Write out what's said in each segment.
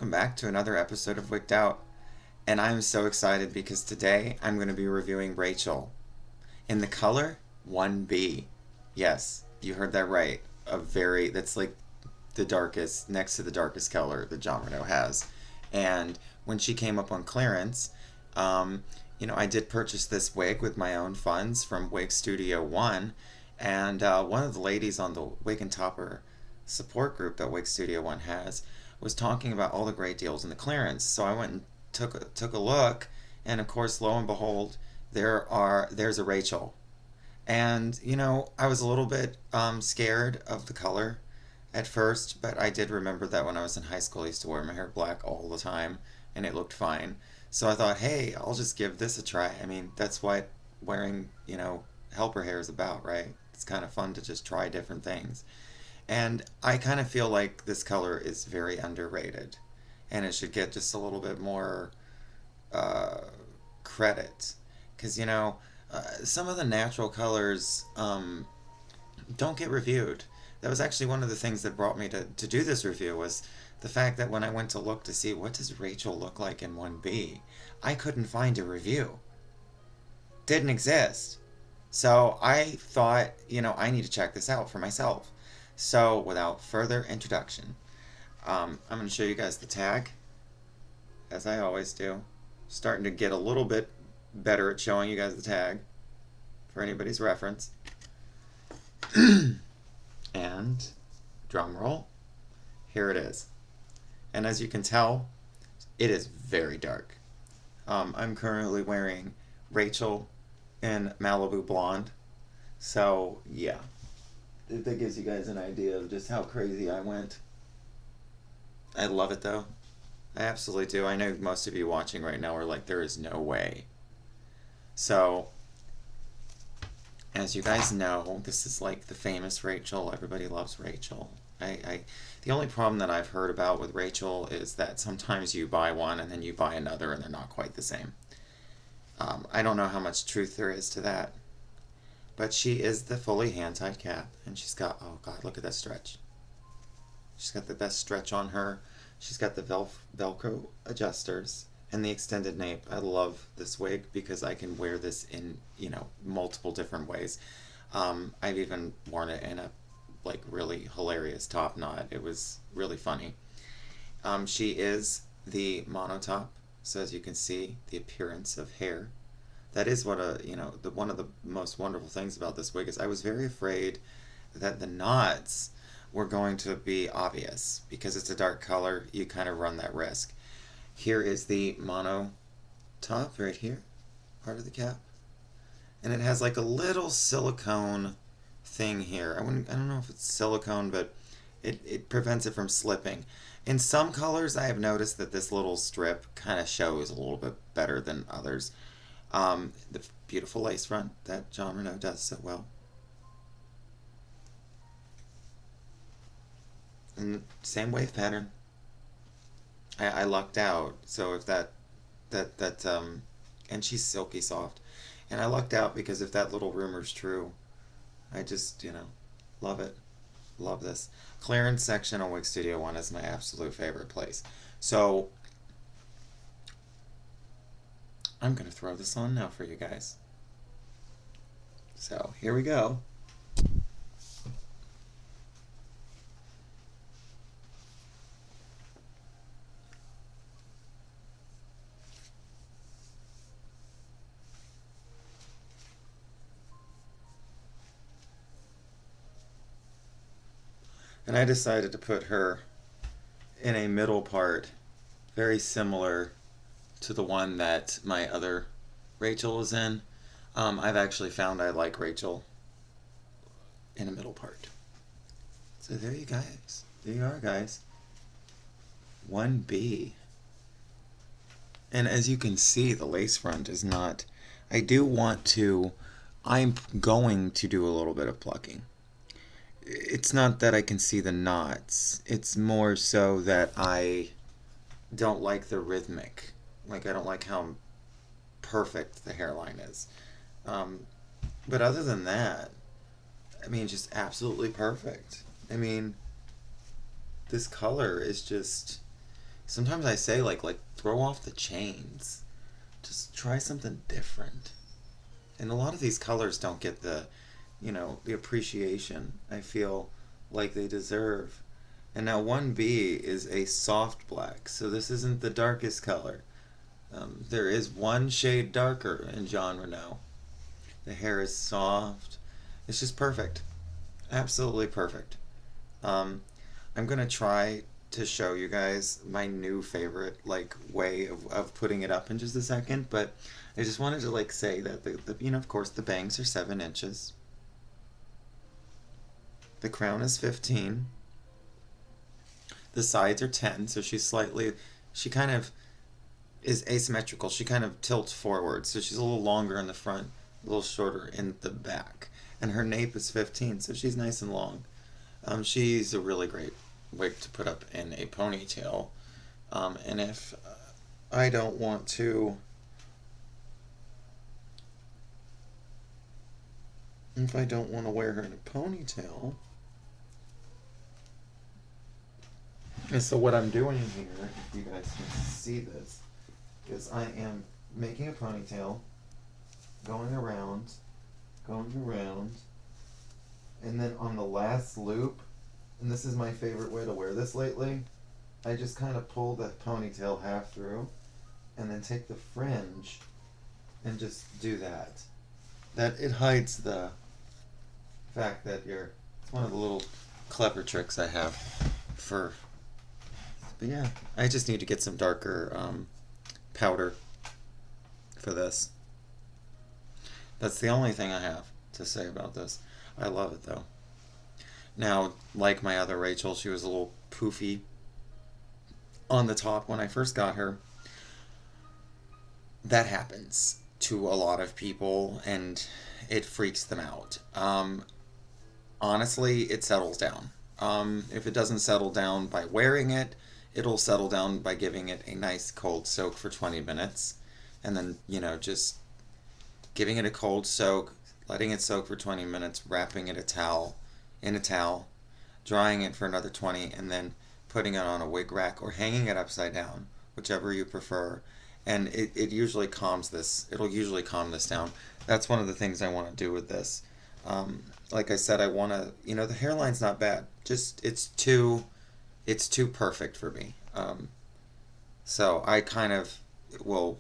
welcome back to another episode of Wigged Out. And I'm so excited because today I'm going to be reviewing Rachel in the color 1B. Yes, you heard that right. That's like the darkest, next to the darkest color that Jon Renau has. And when she came up on clearance, I did purchase this wig with my own funds from Wig Studio 1. And one of the ladies on the Wig and Topper support group that Wig Studio 1 has was talking about all the great deals in the clearance. So I went and took a look, and of course, lo and behold, there's a Rachel. And I was a little bit scared of the color at first, but I did remember that when I was in high school, I used to wear my hair black all the time, and it looked fine. So I thought, hey, I'll just give this a try. I mean, that's what wearing, helper hair is about, right? It's kind of fun to just try different things. And I kind of feel like this color is very underrated, and it should get just a little bit more credit. Because, some of the natural colors don't get reviewed. That was actually one of the things that brought me to do this review, was the fact that when I went to look to see what does Rachel look like in 1B, I couldn't find a review. Didn't exist. So I thought, I need to check this out for myself. So without further introduction, I'm going to show you guys the tag, as I always do. Starting to get a little bit better at showing you guys the tag for anybody's reference. And drum roll, here it is. And as you can tell, it is very dark. I'm currently wearing Rachel in Malibu Blonde. So yeah, if that gives you guys an idea of just how crazy I went. I love it though. I absolutely do. I know most of you watching right now are like, there is no way. So, as you guys know, this is like the famous Rachel. Everybody loves Rachel. The only problem that I've heard about with Rachel is that sometimes you buy one and then you buy another and they're not quite the same. I don't know how much truth there is to that. But she is the fully hand-tied cap, and she's got, oh god, look at that stretch. She's got the best stretch on her. She's got the Velcro adjusters and the extended nape. I love this wig because I can wear this in, multiple different ways. I've even worn it in a, really hilarious top knot. It was really funny. She is the monotop, so as you can see, the appearance of hair. That is what one of the most wonderful things about this wig is I was very afraid that the knots were going to be obvious because it's a dark color. You kind of run that risk. Here is the mono top right here, part of the cap, and it has like a little silicone thing here. I don't know if it's silicone, but it prevents it from slipping. In some colors, I have noticed that this little strip kind of shows a little bit better than others. The beautiful lace front that Jon Renau does so well. And same wave pattern. I lucked out, so if and she's silky soft. And I lucked out because if that little rumor's true, I just, love it. Love this. Clearance section on Wig Studio 1 is my absolute favorite place. So I'm going to throw this on now for you guys. So, here we go. And I decided to put her in a middle part, very similar to the one that my other Rachel was in. I've actually found I like Rachel in a middle part. So there you guys. There you are, guys. 1B. And as you can see, the lace front is not... I'm going to do a little bit of plucking. It's not that I can see the knots. It's more so that I don't like the rhythmic. I don't like how perfect the hairline is. But other than that, just absolutely perfect. This color is just sometimes I say like throw off the chains. Just try something different. And a lot of these colors don't get the, the appreciation I feel like they deserve. And now 1B is a soft black, so this isn't the darkest color. There is one shade darker in Jon Renau. The hair is soft. It's just perfect. Absolutely perfect. Um, I'm gonna try to show you guys my new favorite way of putting it up in just a second, but I just wanted to say that of course the bangs are 7 inches. The crown is 15. The sides are 10, so she kind of is asymmetrical. She kind of tilts forward, so she's a little longer in the front, a little shorter in the back. And her nape is 15, so she's nice and long. She's a really great wig to put up in a ponytail. And if I don't want to, wear her in a ponytail, and so what I'm doing here, if you guys can see this, is I am making a ponytail, going around, and then on the last loop, and this is my favorite way to wear this lately, I just kind of pull the ponytail half through, and then take the fringe, and just do that. That it hides the fact that it's one of the little clever tricks I have for. But yeah, I just need to get some darker powder for this. That's the only thing I have to say about this. I love it though. Now, like my other Rachel, she was a little poofy on the top when I first got her. That happens to a lot of people and it freaks them out. Honestly, it settles down. If it doesn't settle down by wearing it, it'll settle down by giving it a nice cold soak for 20 minutes. And then, just giving it a cold soak, letting it soak for 20 minutes, wrapping it in a towel, drying it for another 20, and then putting it on a wig rack or hanging it upside down, whichever you prefer. And it usually it'll usually calm this down. That's one of the things I want to do with this. Like I said, I want to, the hairline's not bad. Just, it's too perfect for me. So I kind of,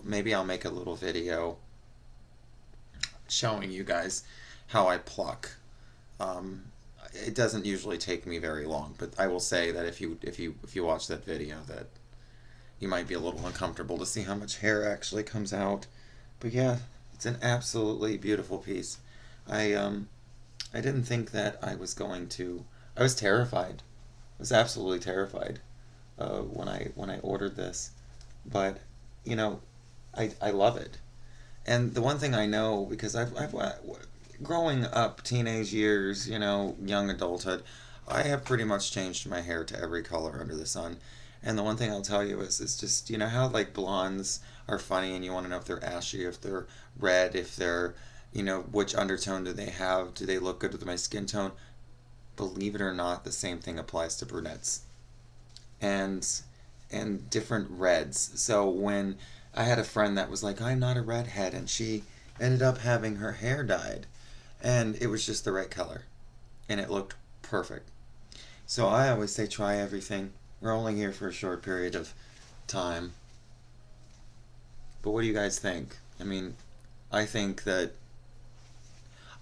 maybe I'll make a little video showing you guys how I pluck. It doesn't usually take me very long, but I will say that if you watch that video, that you might be a little uncomfortable to see how much hair actually comes out. But yeah, it's an absolutely beautiful piece. I didn't think that I was going to. I was terrified. I was absolutely terrified when I ordered this, but I love it. And the one thing I know, because I've growing up, teenage years, young adulthood, I have pretty much changed my hair to every color under the sun. And the one thing I'll tell you is just, how blondes are funny and you want to know if they're ashy, if they're red, if they're, which undertone do they have? Do they look good with my skin tone? Believe it or not, the same thing applies to brunettes. And different reds. So when I had a friend that was like, I'm not a redhead, and she ended up having her hair dyed, and it was just the right color, and it looked perfect. So I always say try everything. We're only here for a short period of time. But what do you guys think? I mean, I think that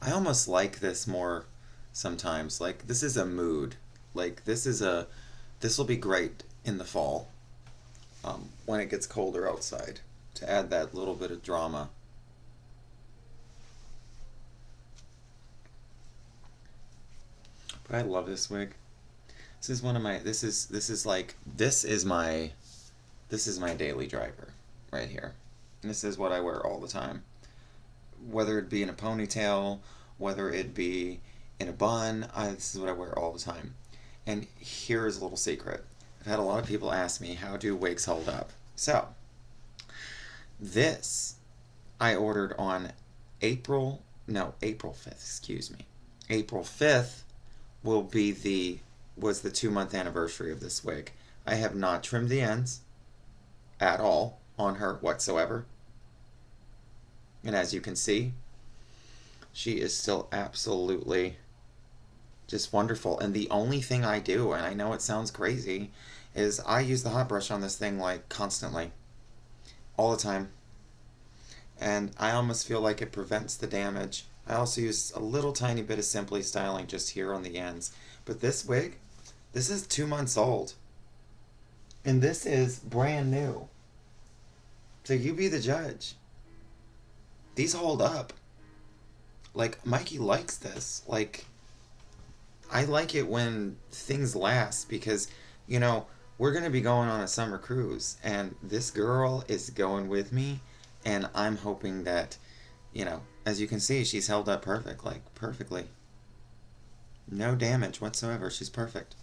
I almost like this more sometimes. Like, this is a mood. This will be great in the fall, when it gets colder outside, to add that little bit of drama. But I love this wig. This is one of my, this is my daily driver right here. And this is what I wear all the time. Whether it be in a ponytail, whether it be in a bun, this is what I wear all the time. And here is a little secret. I've had a lot of people ask me, how do wigs hold up? So, this I ordered on April 5th, excuse me. April 5th was the 2-month anniversary of this wig. I have not trimmed the ends. at all on her whatsoever. And as you can see, she is still absolutely just wonderful. And the only thing I do, and I know it sounds crazy, is I use the hot brush on this thing like constantly, all the time. And I almost feel like it prevents the damage. I also use a little tiny bit of Simply styling just here on the ends. But this wig, this is 2 months old. And this is brand new. So you be the judge. These hold up. Like, Mikey likes this. Like, I like it when things last because, you know, we're going to be going on a summer cruise. And this girl is going with me. And I'm hoping that, you know, as you can see, she's held up perfectly. No damage whatsoever. She's perfect.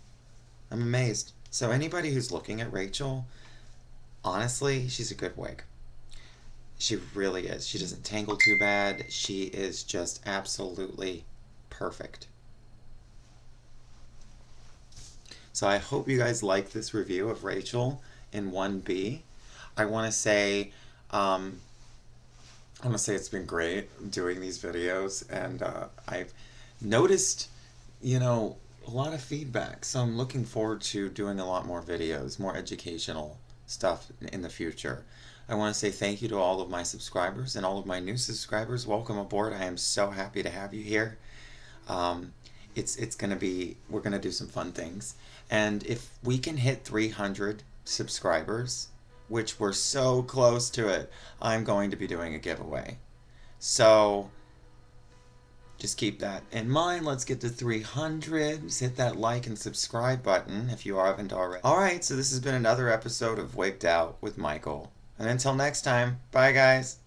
I'm amazed. So anybody who's looking at Rachel, honestly, she's a good wig. She really is. She doesn't tangle too bad. She is just absolutely perfect. So I hope you guys like this review of Rachel in 1B. I want to say, it's been great doing these videos, and I've noticed, you know, a lot of feedback. So I'm looking forward to doing a lot more videos, more educational stuff in the future. I want to say thank you to all of my subscribers and all of my new subscribers. Welcome aboard. I am so happy to have you here. It's gonna be, we're gonna do some fun things. And if we can hit 300 subscribers, which we're so close to it, I'm going to be doing a giveaway. So just keep that in mind. Let's get to 300. Just hit that like and subscribe button if you haven't already. Alright, so this has been another episode of Wigged Out with Michael. And until next time, bye guys.